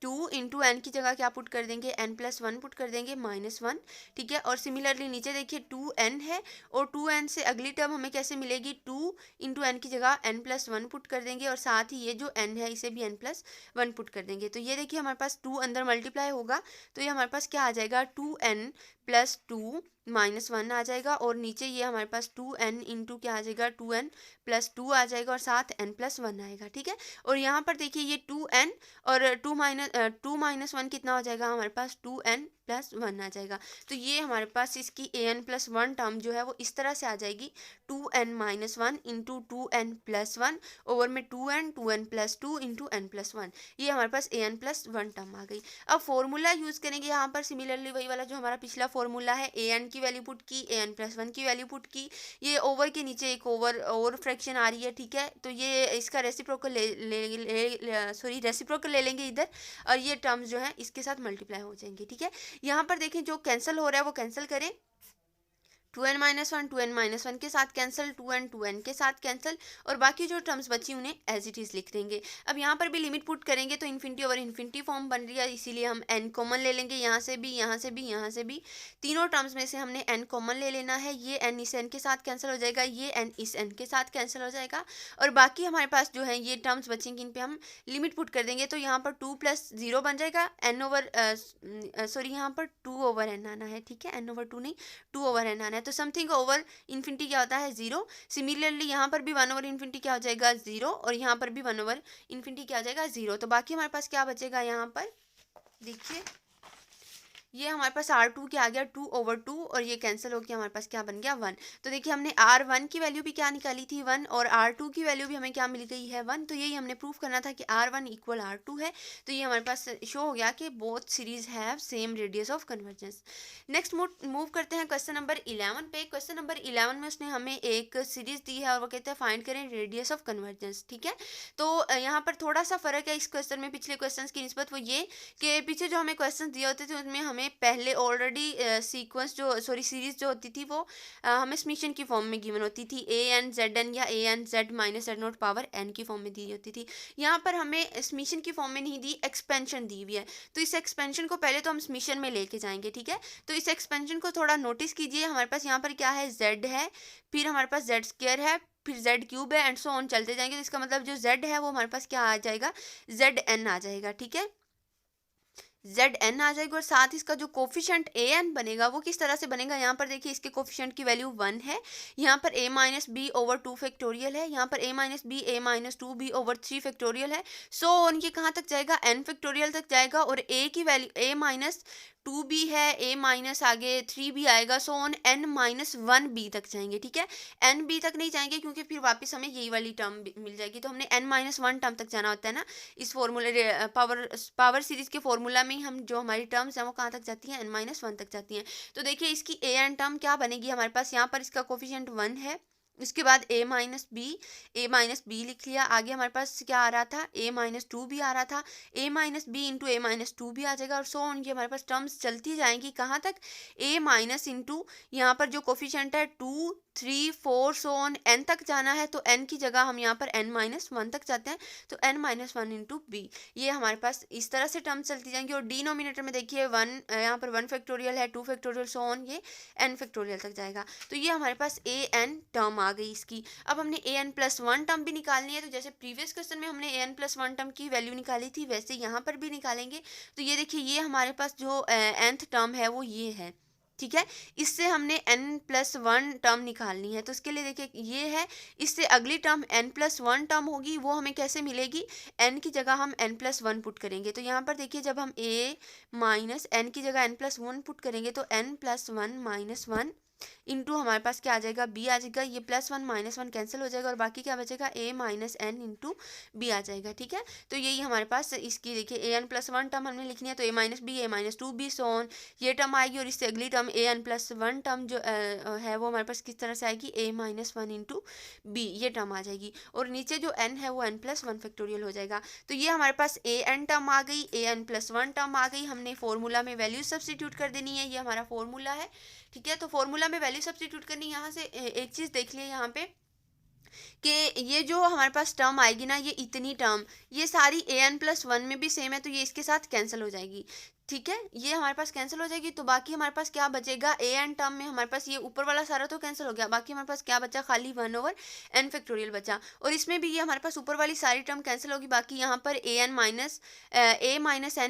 2 इंटू एन की जगह क्या पुट कर देंगे, n प्लस वन पुट कर देंगे माइनस वन, ठीक है। और सिमिलरली नीचे देखिए 2n है और 2n से अगली टर्म हमें कैसे मिलेगी, 2 इंटू एन की जगह n प्लस वन पुट कर देंगे और साथ ही ये जो n है इसे भी n प्लस वन पुट कर देंगे। तो ये देखिए हमारे पास 2 अंदर मल्टीप्लाई होगा तो ये हमारे पास क्या आ जाएगा 2n plus two minus one आ जाएगा और नीचे ये हमारे पास 2n इंटू क्या आ जाएगा 2n प्लस टू आ जाएगा और साथ n प्लस वन आएगा, ठीक है। और यहाँ पर देखिए ये 2n और टू माइनस वन कितना हो जाएगा हमारे पास 2n प्लस वन आ जाएगा। तो ये हमारे पास इसकी an प्लस वन टर्म जो है वो इस तरह से आ जाएगी 2n minus one into 2n plus one over में 2n plus two into n plus one, ये हमारे पास an प्लस वन टर्म आ गई। अब फॉर्मूला यूज़ करेंगे यहाँ पर सिमिलरली वही वाला जो हमारा पिछला फॉर्मूला है, an की वैल्यू पुट की, an प्लस वन की वैल्यू पुट की, ये ओवर के नीचे एक ओवर फ्रैक्शन आ रही है, ठीक है। तो ये इसका रेसिप्रोकल रेसिप्रोकल ले लेंगे इधर और ये टर्म्स जो है इसके साथ मल्टीप्लाई हो जाएंगे, ठीक है। यहाँ पर देखें जो कैंसिल हो रहा है वो कैंसिल करें, 2n माइनस वन के साथ कैंसिल, 2n के साथ कैंसिल और बाकी जो टर्म्स बची उन्हें एज इट इज़ लिख देंगे। अब यहाँ पर भी लिमिट पुट करेंगे तो इन्फिनिटी ओवर इन्फिनिटी फॉर्म बन रही है, इसीलिए हम n कॉमन ले लेंगे, यहाँ से भी यहाँ से भी यहाँ से भी, तीनों टर्म्स में से हमने n कॉमन ले लेना है। ये n इस n के साथ कैंसिल हो जाएगा, ये n इस n के साथ कैंसिल हो जाएगा और बाकी हमारे पास जो है ये टर्म्स बचेंगे, इन पर हम लिमिट पुट कर देंगे। तो यहाँ पर 2 प्लस जीरो बन जाएगा n ओवर सॉरी यहाँ पर 2 ओवर n आना है, ठीक है, n ओवर टू नहीं 2 ओवर n आना है। तो समथिंग ओवर इन्फिनिटी क्या होता है 0। सिमिलरली यहाँ पर भी 1 ओवर इन्फिनिटी क्या हो जाएगा 0 और यहाँ पर भी 1 ओवर इन्फिनिटी क्या हो जाएगा 0। तो बाकी हमारे पास क्या बचेगा, यहाँ पर देखिए ये हमारे पास R2 क्या आ गया 2 ओवर 2 और ये कैंसिल हो गया, हमारे पास क्या बन गया 1। तो देखिए हमने R1 की वैल्यू भी क्या निकाली थी 1 और R2 की वैल्यू भी हमें क्या मिल गई है 1। तो यही हमने प्रूफ करना था कि R1 इक्वल R2 है। तो ये हमारे पास शो हो गया कि both series have same radius of convergence. Next move करते हैं क्वेश्चन नंबर 11 पे। क्वेश्चन नंबर 11 में उसने हमें एक सीरीज दी है और वो कहते हैं फाइंड करें रेडियस ऑफ कन्वर्जेंस, ठीक है। तो यहाँ पर थोड़ा सा फर्क है इस क्वेश्चन में पिछले क्वेश्चन की निस्बत, वो ये कि पीछे जो हमें क्वेश्चन दिए होते थे उसमें हमें पहले ऑलरेडी सीक्वेंस जो सीरीज जो होती थी वो हमें समीशन की फॉर्म में गिवन होती थी, an zn या an z minus z note power n की फॉर्म में दी होती थी। यहाँ पर हमें समीशन की फॉर्म में नहीं दी, एक्सपेंशन दी हुई है। तो इस एक्सपेंशन को पहले तो हम समीशन में लेके जाएंगे, ठीक है। तो इस एक्सपेंशन को थोड़ा नोटिस कीजिए, हमारे पास यहाँ पर क्या है z है, फिर हमारे पास z स्क्वायर है, फिर z क्यूब है एंड सो ऑन चलते जाएंगे। तो इसका मतलब जो z है वो हमारे पास क्या आ जाएगा zn आ जाएगा, ठीक है, zn आ जाएगा और साथ इसका जो कोफिशिएंट an बनेगा वो किस तरह से बनेगा, यहाँ पर देखिए इसके कोफिशिएंट की वैल्यू 1 है, यहाँ पर a minus b over 2 factorial है, यहाँ पर a minus b a minus two b over 3 factorial है। सो उनके कहाँ तक जाएगा n फैक्टोरियल तक जाएगा और a की value a minus two b है, a माइनस आगे 3b आएगा, so on n minus one b तक जाएंगे, ठीक है। n b तक नहीं जाएंगे क्योंकि फिर वापस हमें यही वाली टर्म मिल जाएगी। तो हमने n माइनस वन टर्म तक जाना होता है ना, इस फॉर्मूले पावर सीरीज के फॉर्मूला में हम जो हमारी टर्म्स हैं वो कहाँ तक जाती हैं n माइनस वन तक जाती हैं। तो देखिए इसकी an टर्म क्या बनेगी हमारे पास, यहाँ पर इसका कोफिशिएंट 1 है उसके बाद a माइनस बी लिख लिया। आगे हमारे पास क्या आ रहा था, a-2 भी आ रहा था, a-b इंटू a-2 भी आ जाएगा और सो ऑन। ये हमारे पास टर्म्स चलती जाएंगी कहाँ तक, a माइनस इंटू यहाँ पर जो कोफिशिएंट है 2 3 4 सो ऑन n तक जाना है, तो n की जगह हम यहाँ पर n-1 तक जाते हैं, तो n-1 इंटू बी। ये हमारे पास इस तरह से टर्म चलती जाएंगी। और डिनोमिनेटर में देखिए यहाँ पर 1 फैक्टोरियल है, 2 फैक्टोरियल सो ऑन, ये n फैक्टोरियल तक जाएगा। तो ये हमारे पास ए एन टर्म आ गई इसकी। अब हमने an+1 टर्म भी निकालनी है, तो जैसे प्रीवियस क्वेश्चन में हमने an+1 टर्म की वैल्यू निकाली थी, वैसे यहाँ पर भी निकालेंगे। तो ये देखिए, ये हमारे पास जो nth टर्म है वो ये है, ठीक है। इससे हमने n+1 टर्म निकालनी है, तो इसके लिए देखिए ये है। इससे अगली टर्म n+1 टर्म होगी, वो हमें कैसे मिलेगी, n की जगह हम n+1 पुट करेंगे। तो यहाँ पर देखिए, जब हम a माइनस n की जगह n+1 पुट करेंगे तो n+1 इंटू हमारे पास क्या आ जाएगा, बी आ जाएगा। ये +1 - 1 कैंसिल हो जाएगा और बाकी क्या बचेगा, a minus n into b आ जाएगा, ठीक है। तो यही हमारे पास इसकी देखिए an+1 टर्म हमने लिखनी है, तो a-b a-2 b so on ये टर्म आएगी। और इससे अगली टर्म an+1 टर्म जो है वो हमारे पास किस तरह से आएगी, a-1 इंटू बी, ये टर्म आ जाएगी। और नीचे जो n है वो n+1 फैक्टोरियल हो जाएगा। तो ये हमारे पास an टर्म आ गई, an+1 टर्म आ गई। हमने फॉर्मूला में वैल्यू सब्सटीट्यूट कर देनी है, ये हमारा फॉर्मूला है, ठीक है। तो फॉर्मूला में वैल्यू सब्सटीट्यूट करनी, यहाँ से एक चीज़ देख लिए यहाँ पे कि ये जो हमारे पास टर्म आएगी ना, ये इतनी टर्म, ये सारी an+1 में भी सेम है, तो ये इसके साथ कैंसिल हो जाएगी, ठीक है। ये हमारे पास कैंसिल हो जाएगी, तो बाकी हमारे पास क्या बचेगा, an टर्म में हमारे पास ये ऊपर वाला सारा तो कैंसिल हो गया, बाकी हमारे पास क्या बचा, खाली 1/n फैक्टोरियल बचा। और इसमें भी ये हमारे पास ऊपर वाली सारी टर्म कैंसिल होगी, बाकी यहाँ पर a-n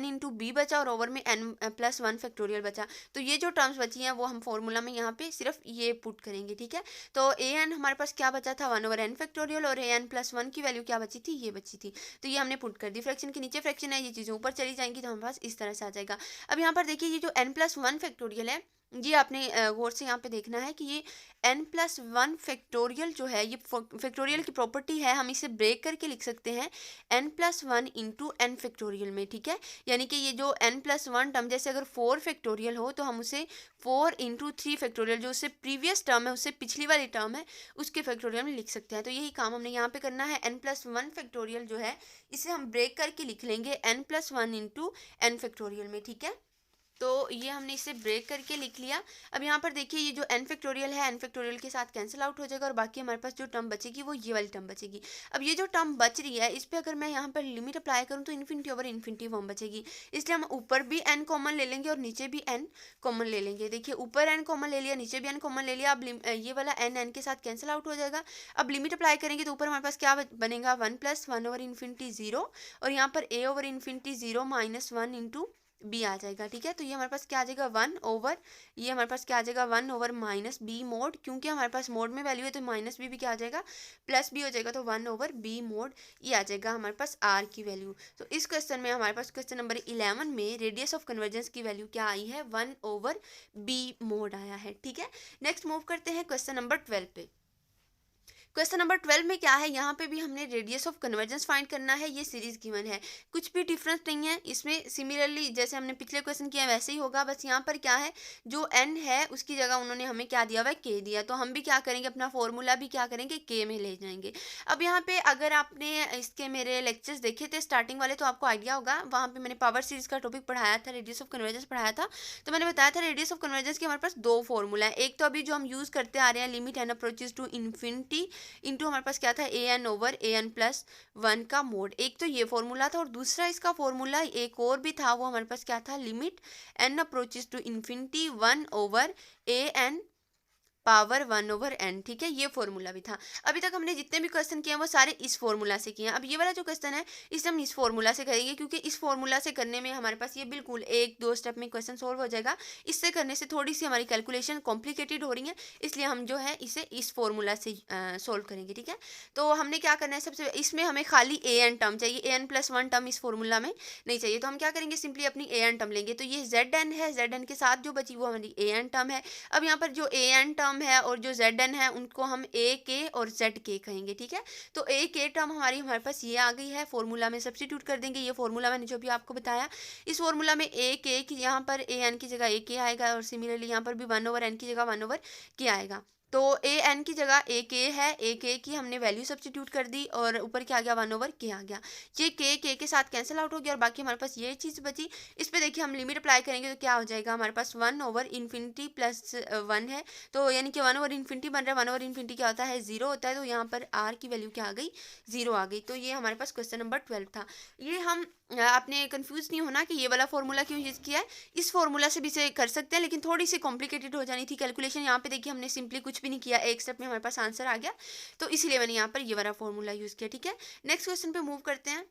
इंटू बी बचा और ओवर में n+1 फैक्टोरियल बचा। तो ये जो टर्म्स बची हैं वो हम फॉर्मूला में यहाँ पे सिर्फ ये पुट करेंगे, ठीक है। तो an हमारे पास क्या बचा था, 1/n फैक्टोरियल, और an+1 की वैल्यू क्या बची थी, ये बची थी। तो ये हमने पुट कर दी। फ्रैक्शन के नीचे फ्रैक्शन है, ये चीज़ें ऊपर चली जाएंगी, तो हमारे पास इस तरह से आ जाएगा। अब यहाँ पर देखिए, ये जो n+1 फैक्टोरियल है, ये आपने गौर से यहाँ पे देखना है कि ये n+1 फैक्टोरियल जो है, ये फैक्टोरियल की प्रॉपर्टी है, हम इसे ब्रेक करके लिख सकते हैं n+1 इंटू n फैक्टोरियल में, ठीक है। यानी कि ये जो n+1 टर्म, जैसे अगर 4 फैक्टोरियल हो तो हम उसे 4 इंटू 3 फैक्टोरियल, जो उससे प्रीवियस टर्म है, उससे पिछली वाली टर्म है, उसके फैक्टोरियल में लिख सकते हैं। तो यही काम हमने यहाँ पे करना है। n+1 फैक्टोरियल जो है, इसे हम ब्रेक करके लिख लेंगे n+1 इंटू n फैक्टोरियल में, ठीक है। तो ये हमने इसे ब्रेक करके लिख लिया। अब यहाँ पर देखिए, ये जो n फैक्टोरियल है, n फैक्टोरियल के साथ कैंसिल आउट हो जाएगा और बाकी हमारे पास जो टर्म बचेगी वो ये वाली टर्म बचेगी। अब ये जो टर्म बच रही है, इस पर अगर मैं यहाँ पर लिमिट अप्लाई करूँ तो इन्फिनिटी फॉर्म बचेगी, इसलिए हम ऊपर भी n कॉमन ले लेंगे और नीचे भी n कॉमन ले लेंगे। देखिए, ऊपर n कॉमन ले लिया, नीचे भी n कॉमन ले लिया। अब ये वाला n के साथ कैंसिल आउट हो जाएगा। अब लिमिट अप्लाई करेंगे तो ऊपर हमारे पास क्या बनेगा, 1+1/∞0, और यहाँ पर a/∞0 -1 इंटू बी आ जाएगा, ठीक है। तो ये हमारे पास क्या आ जाएगा, 1/, ये हमारे पास क्या आ जाएगा, 1/-b मोड, क्योंकि हमारे पास मोड में वैल्यू है तो -b भी क्या आ जाएगा, +b हो जाएगा, तो 1/b मोड, ये आ जाएगा हमारे पास r की वैल्यू। तो इस क्वेश्चन में हमारे पास क्वेश्चन नंबर 11 में रेडियस ऑफ कन्वर्जेंस की वैल्यू क्या आई है, 1/b मोड आया है, ठीक है। नेक्स्ट मूव करते हैं क्वेश्चन नंबर 12 पे। क्वेश्चन नंबर 12 में क्या है, यहाँ पे भी हमने रेडियस ऑफ कन्वर्जेंस फाइंड करना है। ये सीरीज गिवन है, कुछ भी डिफरेंस नहीं है इसमें, सिमिलरली जैसे हमने पिछले क्वेश्चन किया वैसे ही होगा। बस यहाँ पर क्या है, जो n है उसकी जगह उन्होंने हमें क्या दिया हुआ है, k दिया, तो हम भी क्या करेंगे, अपना फॉर्मूला भी क्या करेंगे, k में ले जाएंगे। अब यहाँ पे अगर आपने इसके मेरे लेक्चर्स देखे थे स्टार्टिंग वाले, तो आपको आइडिया होगा, वहाँ पे मैंने पावर सीरीज का टॉपिक पढ़ाया था, रेडियस ऑफ कन्वर्जेंस पढ़ाया था। तो मैंने बताया था रेडियस ऑफ कन्वर्जेंस की हमारे पास दो फॉर्मूला है। एक तो अभी जो हम यूज़ करते आ रहे हैं, limit n approaches to infinity into हमारे पास क्या था, an/an+1 का मोड। एक तो ये फॉर्मूला था, और दूसरा इसका फॉर्मूला एक और भी था, वो हमारे पास क्या था, limit n approaches to infinity 1/an power 1/n, ठीक है। ये फॉर्मूला भी था। अभी तक हमने जितने भी क्वेश्चन किए हैं वो सारे इस फॉर्मूला से किए हैं। अब ये वाला जो क्वेश्चन है, इसे हम इस फॉर्मूला से करेंगे, क्योंकि इस फॉर्मूला से करने में हमारे पास ये बिल्कुल 1-2 स्टेप में क्वेश्चन सॉल्व हो जाएगा। इससे करने से थोड़ी सी हमारी कैलकुलेशन कॉम्प्लिकेटेड हो रही है, इसलिए हम जो है इसे इस फॉर्मूला से सॉल्व करेंगे, ठीक है। तो हमने क्या करना है, सबसे इसमें हमें खाली an टर्म चाहिए, an+1 टर्म इस फॉर्मूला में नहीं चाहिए। तो हम क्या करेंगे, सिंपली अपनी an टर्म लेंगे। तो ये zn है, zn के साथ जो बची वो हमारी an टर्म है। अब यहाँ पर जो an टर्म है और जो zn है, उनको हम ak और zk कहेंगे, ठीक है। तो ak टर्म हमारे पास ये आ गई है, फॉर्मूला में सब्स्टिट्यूट कर देंगे। ये फॉर्मूला मैंने जो भी आपको बताया, इस फॉर्मूला में ak की यहाँ पर an की जगह ak आएगा, और सिमिलरली यहाँ पर भी 1/n की जगह 1/k आएगा। तो ए एन की जगह ए के है, ए के की हमने वैल्यू सब्स्टिट्यूट कर दी और ऊपर क्या आ गया 1/k आ गया। ये के साथ कैंसिल आउट हो गया और बाकी हमारे पास ये चीज़ बची। इस पे देखिए हम लिमिट अप्लाई करेंगे तो क्या हो जाएगा हमारे पास 1/∞ प्लस 1 है, तो यानी कि 1/∞ बन रहा है। 1/∞ क्या होता है 0 होता है, तो यहाँ पर आर की वैल्यू क्या आ गई 0 आ गई। तो ये हमारे पास क्वेश्चन नंबर 12 था। ये हम आपने कंफ्यूज नहीं होना कि ये वाला फॉर्मूला क्यों यूज़ किया है, इस फॉर्मूला से भी से कर सकते हैं लेकिन थोड़ी सी कॉम्प्लिकेटेड हो जानी थी कैलकुलेशन। यहाँ पे देखिए हमने सिंपली कुछ भी नहीं किया, एक स्टेप में हमारे पास आंसर आ गया, तो इसीलिए मैंने यहाँ पर ये वाला फॉर्मूला यूज़ किया। ठीक है, नेक्स्ट क्वेश्चन पे मूव करते हैं।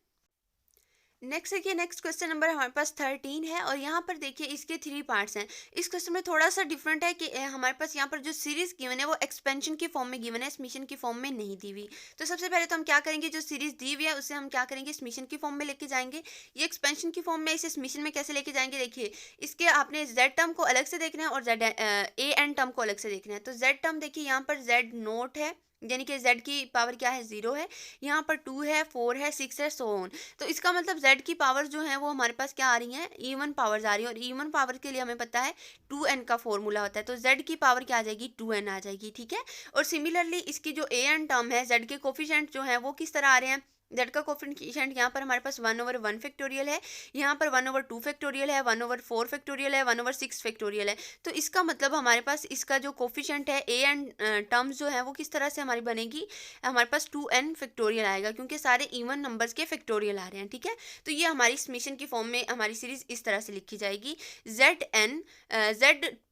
नेक्स्ट देखिए, नेक्स्ट क्वेश्चन नंबर हमारे पास 13 है और यहाँ पर देखिए इसके 3 पार्ट्स हैं। इस क्वेश्चन में थोड़ा सा डिफरेंट है कि हमारे पास यहाँ पर जो सीरीज गिवन है वो एक्सपेंशन की फॉर्म में गिवन है, समीशन की फॉर्म में नहीं दी हुई। तो सबसे पहले तो हम क्या करेंगे, जो सीरीज दी हुई है उसे हम क्या करेंगे समीशन की फॉर्म में लेके जाएंगे। ये एक्सपेंशन की फॉर्म में, इसे समीशन में कैसे लेके जाएंगे, देखिए इसके आपने जेड टर्म को अलग से देखना है और जेड ए एन टर्म को अलग से देखना है। तो जेड टर्म देखिए यहाँ पर जेड नोट है, यानी कि z की पावर क्या है 0 है, यहाँ पर 2 है 4 है 6 है सो ऑन। तो इसका मतलब z की पावर जो है वो हमारे पास क्या आ रही है इवन पावर्स आ रही है और इवन पावर के लिए हमें पता है 2n का फॉर्मूला होता है, तो z की पावर क्या आ जाएगी 2n आ जाएगी। ठीक है, और सिमिलरली इसकी जो an टर्म है, z के कोफिशिएंट जो है वो किस तरह आ रहे हैं, जेड का कोफिशिएंट यहाँ पर हमारे पास 1/1 फैक्टोरियल है, यहाँ पर 1/2 फैक्टोरियल है, 1/4 फैक्टोरियल है, 1/6 फैक्टोरियल है। तो इसका मतलब हमारे पास इसका जो कोफिशिएंट है ए एन टर्म्स जो है वो किस तरह से हमारी बनेगी, हमारे पास 2n फैक्टोरियल आएगा क्योंकि सारे इवन नंबर्स के फैक्टोरियल आ रहे हैं। ठीक है, तो ये हमारी समीशन की फॉर्म में हमारी सीरीज इस तरह से लिखी जाएगी, z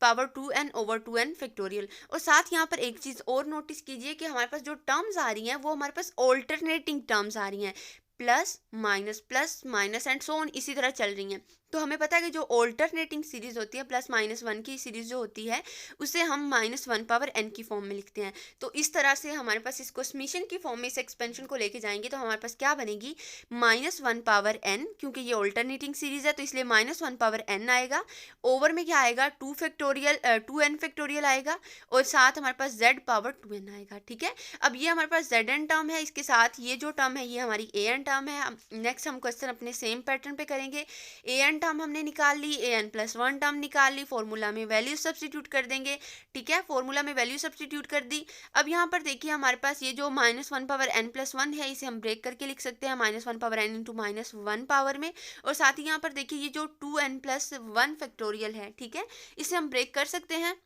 पावर 2n/2n फैक्टोरियल। और साथ यहाँ पर एक चीज़ और नोटिस कीजिए कि हमारे पास जो टर्म्स आ रही हैं वो हमारे पास ऑल्टरनेटिंग टर्म्स आ रही हैं, plus minus and so on इसी तरह चल रही हैं। तो हमें पता है कि जो ऑल्टरनेटिंग सीरीज होती है +-1 की सीरीज जो होती है उसे हम -1/n की फॉर्म में लिखते हैं। तो इस तरह से हमारे पास इसको समीशन की फॉर्म में इस एक्सपेंशन को लेके जाएंगे तो हमारे पास क्या बनेगी -1/n, क्योंकि ये ऑल्टरनेटिंग सीरीज है तो इसलिए -1/n आएगा। ओवर में क्या आएगा 2n फैक्टोरियल आएगा और साथ हमारे पास z पावर 2n आएगा। ठीक है, अब ये हमारे पास zn टर्म है, इसके साथ ये जो टर्म है ये हमारी an टर्म है। नेक्स्ट हम क्वेश्चन अपने सेम पैटर्न पे करेंगे। an टर्म हमने निकाल ली, an+1 टर्म निकाल ली, फॉर्मूला में वैल्यू सब्स्टिट्यूट कर देंगे। ठीक है, फॉर्मूला में वैल्यू सब्स्टिट्यूट कर दी। अब यहाँ पर देखिए हमारे पास ये जो -1/n+1 है इसे हम ब्रेक करके लिख सकते हैं -1/n इंटू -1 पावर में, और साथ ही यहाँ पर देखिए ये जो 2n+1 फैक्टोरियल है, ठीक है, इसे हम ब्रेक कर सकते हैं।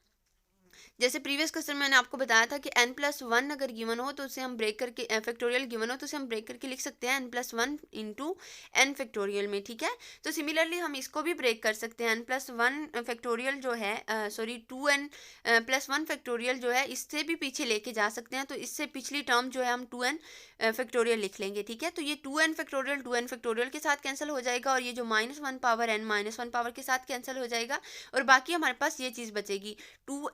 जैसे प्रीवियस क्वेश्चन मैंने आपको बताया था कि n+1 अगर गिवन हो तो उसे हम ब्रेक करके फैक्टोरियल गिवन हो तो उसे हम ब्रेक करके लिख सकते हैं n+1 इंटू n फैक्टोरियल में। ठीक है, तो सिमिलरली हम इसको भी ब्रेक कर सकते हैं, n+1 फैक्टोरियल जो है 2n+1 फैक्टोरियल जो है इससे भी पीछे लेके जा सकते हैं, तो इससे पिछली टर्म जो है हम 2n फैक्टोरियल लिख लेंगे। ठीक है, तो ये 2n फैक्टोरियल के साथ कैंसिल हो जाएगा और ये जो -1 पावर n -1 पावर के साथ कैंसिल हो जाएगा और बाकी हमारे पास ये चीज़ बचेगी 2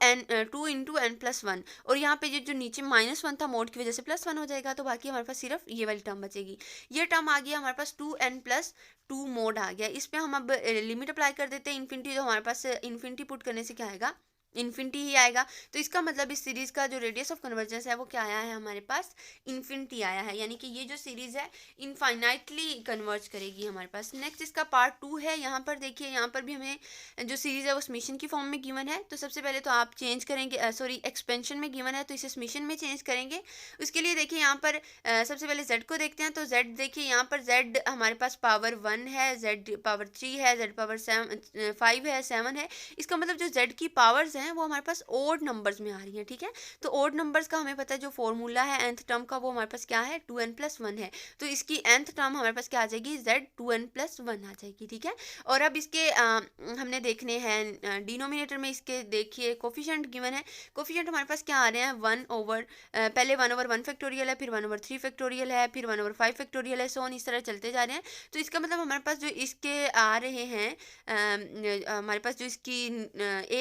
इंटू n+1, और यहाँ पे ये जो नीचे -1 था मोड की वजह से +1 हो जाएगा, तो बाकी हमारे पास सिर्फ ये वाली टर्म बचेगी। ये टर्म आ गया हमारे पास 2n+2 मोड आ गया। इस पे हम अब लिमिट अप्लाई कर देते हैं इन्फिनिटी, तो हमारे पास इन्फिनिटी पुट करने से क्या आएगा इन्फिनिटी ही आएगा। तो इसका मतलब इस सीरीज का जो रेडियस ऑफ कन्वर्जेंस है वो क्या आया है हमारे पास इन्फिनिटी आया है, यानी कि ये जो सीरीज है इनफाइनाइटली कन्वर्ज करेगी हमारे पास। नेक्स्ट इसका पार्ट 2 है। यहाँ पर देखिए यहाँ पर भी हमें जो सीरीज है वो समीशन की फॉर्म में गिवन है, तो सबसे पहले तो आप चेंज करेंगे, सॉरी एक्सपेंशन में गिवन है तो इसे समीशन में चेंज करेंगे। उसके लिए देखिए यहाँ पर सबसे पहले z को देखते हैं, तो z देखिए यहाँ पर z हमारे पास पावर 1 है, z पावर 3 है, z पावर 5 है, 7 है। इसका मतलब जो z की पावर्स हैं वो हमारे पास ओड नंबर्स में आ रही हैं। ठीक है, तो ओड नंबर्स का हमें पता है जो फॉर्मूला है nth टर्म का वो हमारे पास क्या है 2n+1 है, तो इसकी nth टर्म हमारे पास क्या आ जाएगी z 2n+1 आ जाएगी। ठीक है, और अब इसके हमने देखने हैं डिनोमिनेटर में इसके देखिए कोफिशिएंट गिवन है। कोफिशिएंट हमारे पास क्या आ रहे हैं पहले 1/1 फैक्टोरियल है, फिर 1/3 फैक्टोरियल है, फिर 1/5 फैक्टोरियल है, सो ऑन इस तरह चलते जा रहे हैं। तो इसका मतलब हमारे पास जो इसके आ रहे हैं हमारे पास जो इसकी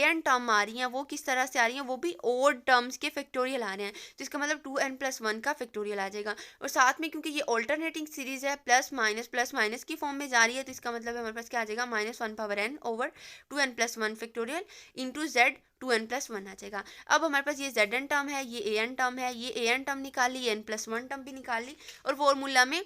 an टर्म आ रही हैं वो किस तरह से आ रही हैं, वो भी ओड टर्म्स के फैक्टोरियल आ रहे हैं, तो इसका मतलब 2n+1 का फैक्टोरियल आ जाएगा। और साथ में क्योंकि ये ऑल्टरनेटिंग सीरीज है प्लस माइनस की फॉर्म में जा रही है, तो इसका मतलब हमारे पास क्या आ जाएगा -1/n/2n+1 factorial into z 2n+1 आ जाएगा। अब हमारे पास ये zn टर्म है, ये an टर्म है, ये an टर्म निकाल ली, n+1 टर्म भी निकाल ली और फॉर्मूला में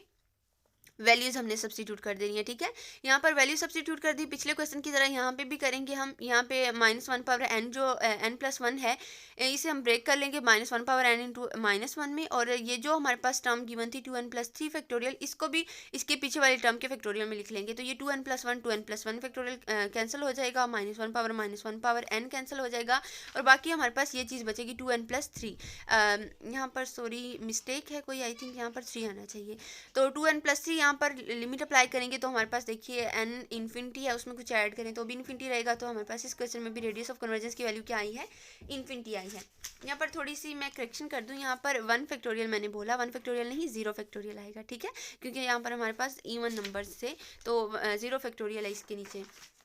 वैल्यूज हमने सब्स्टिट्यूट कर देनी है। ठीक है, यहाँ पर वैल्यू सब्स्टिट्यूट कर दी, पिछले क्वेश्चन की तरह यहाँ पे भी करेंगे हम। यहाँ पे -1 पावर n जो n+1 है, इसे हम ब्रेक कर लेंगे -1 पावर n इंटू -1 में, और ये जो हमारे पास टर्म गिवन थी 2n+3 फैक्टोरियल, इसको भी इसके पीछे वाले टर्म के फैक्टोरियल में लिख लेंगे। तो ये 2n+1 फैक्टोरियल कैंसिल हो जाएगा, -1 पावर n कैंसिल हो जाएगा, और बाकी हमारे पास ये चीज़ बचेगी 2n+3। यहाँ पर सॉरी मिस्टेक है कोई, आई थिंक यहाँ पर 3 आना चाहिए। तो 2n+3 यहाँ पर लिमिट अप्लाई करेंगे तो हमारे पास देखिए n इन्फिनिटी है, उसमें कुछ ऐड करें तो भी इन्फिनिटी रहेगा। तो हमारे पास इस क्वेश्चन में भी रेडियस ऑफ कन्वर्जेंस की वैल्यू क्या आई है, इन्फिनिटी आई है। यहाँ पर थोड़ी सी मैं करेक्शन कर दूँ, यहाँ पर 1 फैक्टोरियल मैंने बोला, 1 फैक्टोरियल नहीं 0 फैक्टोरियल आएगा। ठीक है, क्योंकि यहाँ पर हमारे पास इवन नंबर्स थे, तो 0 फैक्टोरियल है इसके नीचे।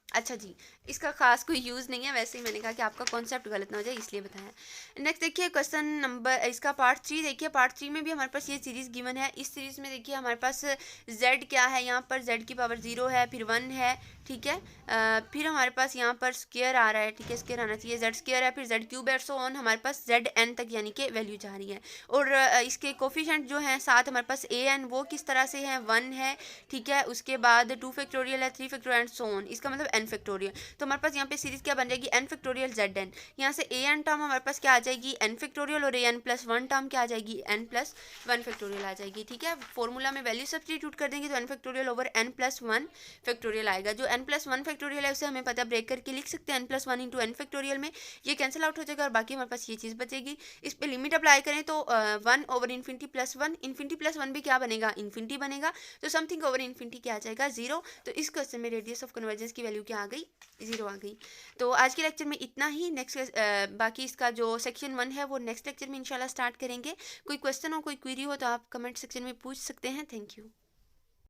अच्छा जी, इसका खास कोई यूज़ नहीं है, वैसे ही मैंने कहा कि आपका कॉन्सेप्ट गलत ना हो जाए इसलिए बताया। नेक्स्ट देखिए क्वेश्चन नंबर, इसका पार्ट 3 देखिए। पार्ट 3 में भी हमारे पास ये सीरीज़ गिवन है। इस सीरीज़ में देखिए हमारे पास z क्या है, यहाँ पर z की पावर 0 है, फिर 1 है। ठीक है, फिर हमारे पास यहाँ पर स्क्वायर आ रहा है। ठीक है, स्क्वायर आना चाहिए, z स्क्वायर है, फिर z क्यूब है, सो ऑन हमारे पास zn तक यानी कि वैल्यू जा रही है। और इसके कोफिशिएंट जो हैं साथ हमारे पास an, वो किस तरह से हैं, 1 है। ठीक है, उसके बाद 2 फैक्टोरियल है, 3 फैक्टोरियल एंड सो ऑन, इसका मतलब n फैक्टोरियल। तो हमारे पास यहाँ पे सीरीज क्या बन जाएगी, n फैक्टोरियल zn। यहाँ से an टर्म हमारे पास क्या आ जाएगी, n फैक्टोरियल, और an+1 टर्म क्या आ जाएगी, n+1 फैक्टोरियल आ जाएगी। ठीक है, फॉर्मूला में वैल्यू सब्स्टिट्यूट कर देंगे तो n factorial over n+1 factorial आएगा। जो n+1 फैक्टोरियल है उसे हमें पता ब्रेक करके लिख सकते हैं n+1 इंटू n फैक्टोरियल में, ये कैंसिल आउट हो जाएगा और बाकी हमारे पास ये चीज़ बचेगी। इस पर लिमिट अप्लाई करें तो 1 over infinity plus 1, infinity plus 1 भी क्या बनेगा, इन्फिनिटी बनेगा। तो समथिंग ओवर इन्फिनिटी क्या आ जाएगा, 0। तो इस क्वेश्चन में रेडियस ऑफ कन्वर्जेंस की वैल्यू क्या आ गई, 0 आ गई। तो आज के लेक्चर में इतना ही। नेक्स्ट बाकी इसका जो सेक्शन 1 है वो नेक्स्ट लेक्चर में इंशाल्लाह स्टार्ट करेंगे। कोई क्वेश्चन हो, कोई क्वेरी हो तो आप कमेंट सेक्शन में पूछ सकते हैं। Thank you.